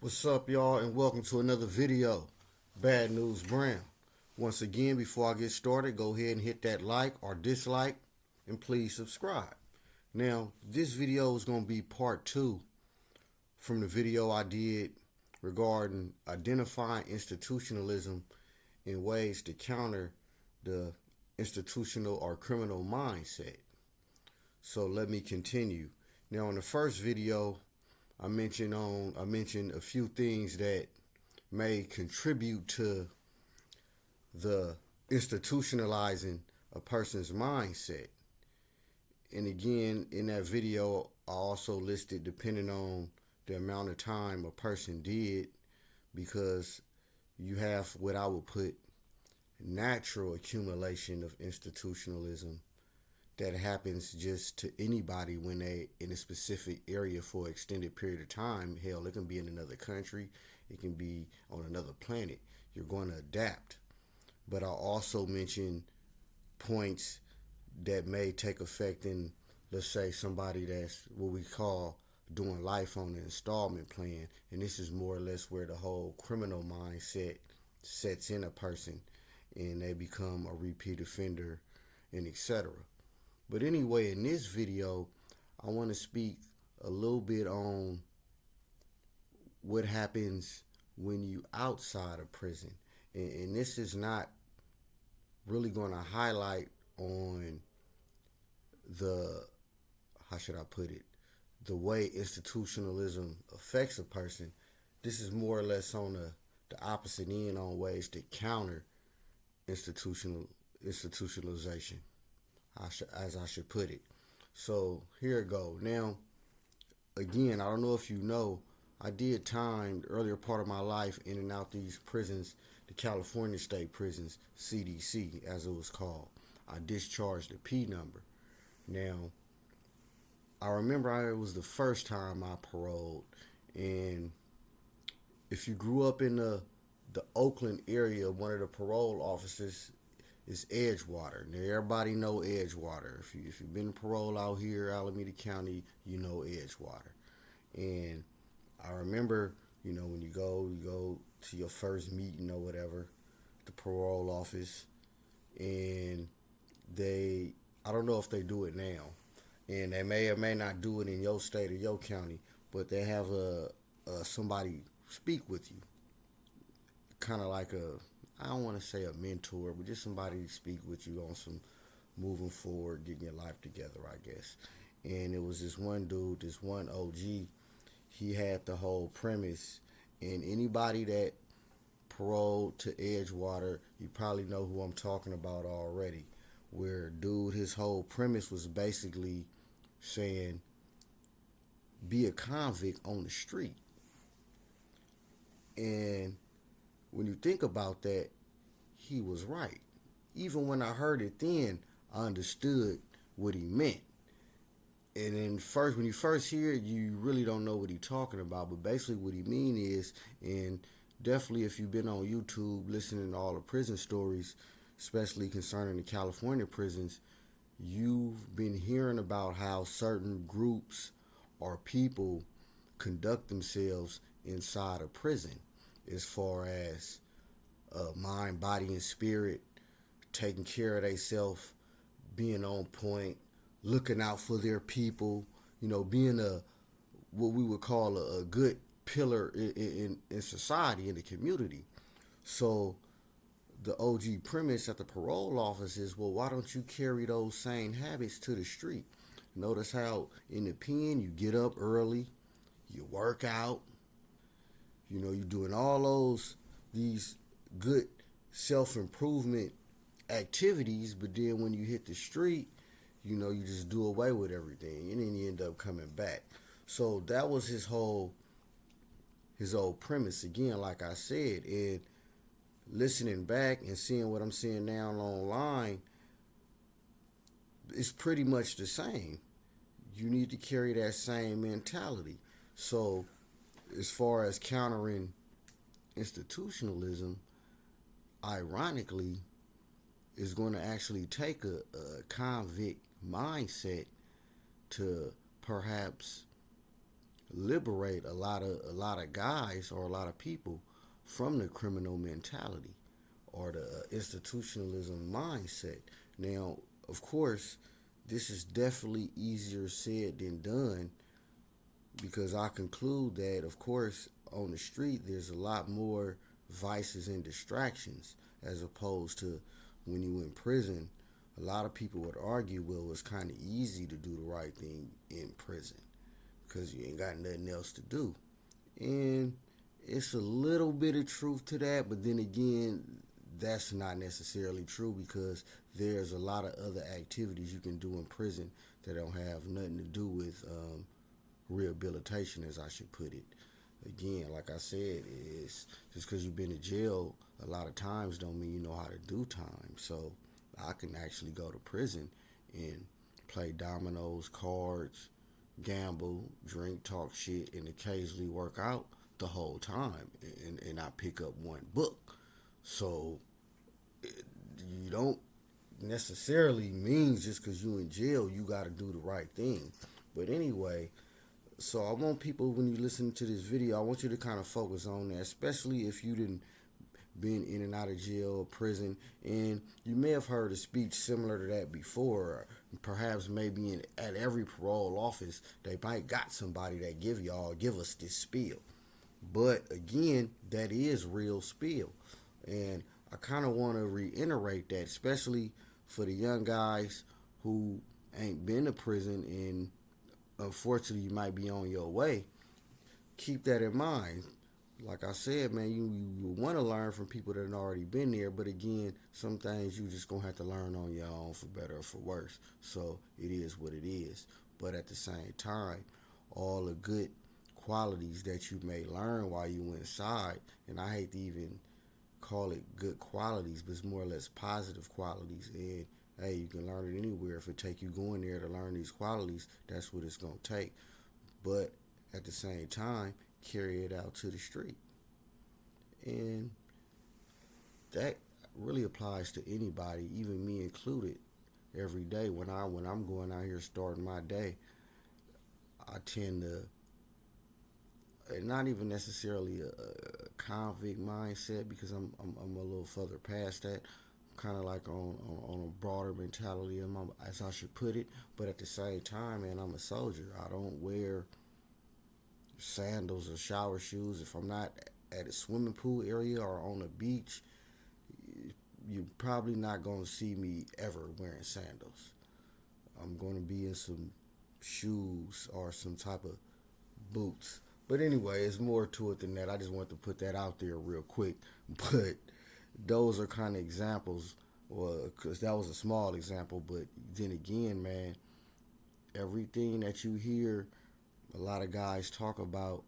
What's up, y'all, and welcome to another video. BadNewsBrown. Once again, before I get started, go ahead and hit that like or dislike, and please subscribe. Now, this video is going to be part 2 from the video I did regarding identifying institutionalism in ways to counter the institutional or criminal mindset. So let me continue. Now, in the first video, I mentioned a few things that may contribute to the institutionalizing a person's mindset. And again, in that video, I also listed depending on the amount of time a person did, because you have what I would put natural accumulation of institutionalism that happens just to anybody when they in a specific area for an extended period of time. Hell, it can be in another country, it can be on another planet. You're going to adapt. But I also mentioned points that may take effect in, let's say, somebody that's what we call doing life on an installment plan. And this is more or less where the whole criminal mindset sets in a person and they become a repeat offender and etc. But anyway, in this video, I want to speak a little bit on what happens when you outside of prison. And this is not really going to highlight on the, how should I put it, the way institutionalism affects a person. This is more or less on the opposite end on ways to counter institutionalization, as I should put it. So here it go. Now, again, I don't know if you know, I did time the earlier part of my life in and out these prisons, the California State Prisons, CDC, as it was called. I discharged the P number. Now, I remember it was the first time I paroled, and if you grew up in the Oakland area, one of the parole officers is Edgewater. Now, everybody know Edgewater. If you've been parole out here, Alameda County, you know Edgewater. And I remember, when you go to your first meeting or whatever, the parole office, and I don't know if they do it now, and they may or may not do it in your state or your county, but they have somebody speak with you, kind of like I don't want to say a mentor, but just somebody to speak with you on some moving forward, getting your life together, I guess. And it was this one dude, this one OG, he had the whole premise, and anybody that paroled to Edgewater, you probably know who I'm talking about already, where dude, his whole premise was basically saying, be a convict on the street. And when you think about that, he was right. Even when I heard it then, I understood what he meant. And then when you first hear it, you really don't know what he's talking about. But basically what he mean is, and definitely if you've been on YouTube listening to all the prison stories, especially concerning the California prisons, you've been hearing about how certain groups or people conduct themselves inside a prison, as far as mind, body, and spirit, taking care of themselves, being on point, looking out for their people, being what we would call a good pillar in society, in the community. So the OG premise at the parole office is, well, why don't you carry those same habits to the street? Notice how in the pen you get up early, you work out, you're doing all these good self-improvement activities, but then when you hit the street, you just do away with everything, and then you end up coming back. So that was his old premise, again, like I said. And listening back and seeing what I'm seeing now online, it's pretty much the same. You need to carry that same mentality. So as far as countering institutionalism, ironically, is going to actually take a convict mindset to perhaps liberate a lot of guys or a lot of people from the criminal mentality or the institutionalism mindset. Now, of course, this is definitely easier said than done because I conclude that, of course, on the street there's a lot more vices and distractions as opposed to when you in prison. A lot of people would argue, well, it's kind of easy to do the right thing in prison because you ain't got nothing else to do. And it's a little bit of truth to that, but then again, that's not necessarily true because there's a lot of other activities you can do in prison that don't have nothing to do with rehabilitation, as I should put it. Again, like I said, it's just because you've been to jail a lot of times don't mean you know how to do time. So I can actually go to prison and play dominoes, cards, gamble, drink, talk shit, and occasionally work out the whole time. And I pick up one book. So you don't necessarily mean just because you in jail you got to do the right thing. But anyway, so I want people, when you listen to this video, I want you to kind of focus on that, especially if you didn't been in and out of jail or prison, and you may have heard a speech similar to that before. Perhaps maybe at every parole office they might got somebody that give us this spiel. But again, that is real spiel, and I kind of want to reiterate that, especially for the young guys who ain't been to prison and unfortunately you might be on your way. Keep that in mind. Like I said, man, you want to learn from people that have already been there, but again, some things you just gonna have to learn on your own, for better or for worse. So it is what it is. But at the same time, all the good qualities that you may learn while you inside, and I hate to even call it good qualities, but it's more or less positive qualities. And hey, you can learn it anywhere. If it take you going there to learn these qualities, that's what it's gonna take. But at the same time, carry it out to the street. And that really applies to anybody, even me included. Every day when I'm going out here starting my day, I tend to, and not even necessarily a convict mindset, because I'm a little further past that. Kind of like on a broader mentality, as I should put it. But at the same time, man, I'm a soldier. I don't wear sandals or shower shoes if I'm not at a swimming pool area or on a beach. You're probably not going to see me ever wearing sandals. I'm going to be in some shoes or some type of boots. But anyway, it's more to it than that. I just want to put that out there real quick. But those are kind of examples, because that was a small example. But then again, man, everything that you hear a lot of guys talk about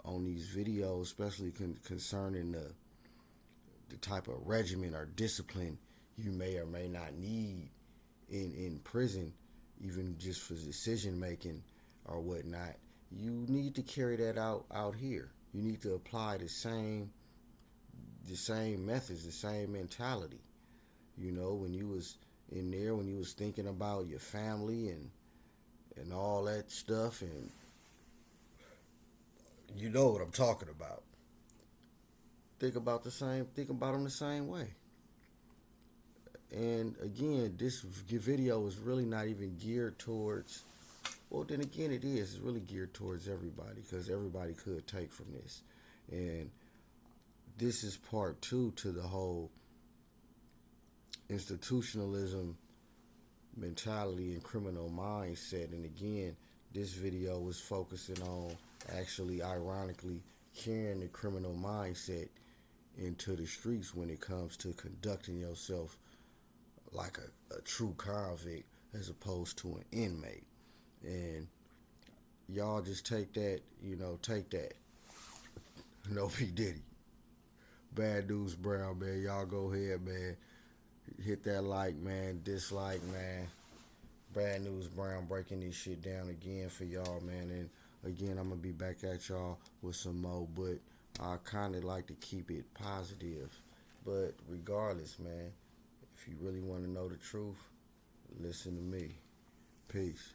on these videos, especially concerning the type of regimen or discipline you may or may not need in prison, even just for decision making or whatnot, you need to carry that out here. You need to apply the same methods, the same mentality. You know, when you was in there, when you was thinking about your family and all that stuff, and you know what I'm talking about. Think about them the same way. And again, this video is really not even geared towards, well, then again, it is. It's really geared towards everybody, because everybody could take from this. And this is part 2 to the whole institutionalism mentality and criminal mindset. And again, this video was focusing on, actually, ironically, carrying the criminal mindset into the streets when it comes to conducting yourself like a true convict as opposed to an inmate. And y'all just take that, take that. No P. Diddy. BadNewsBrown, man. Y'all go ahead, man. Hit that like, man. Dislike, man. BadNewsBrown breaking this shit down again for y'all, man. And again, I'm going to be back at y'all with some more, but I kind of like to keep it positive. But regardless, man, if you really want to know the truth, listen to me. Peace.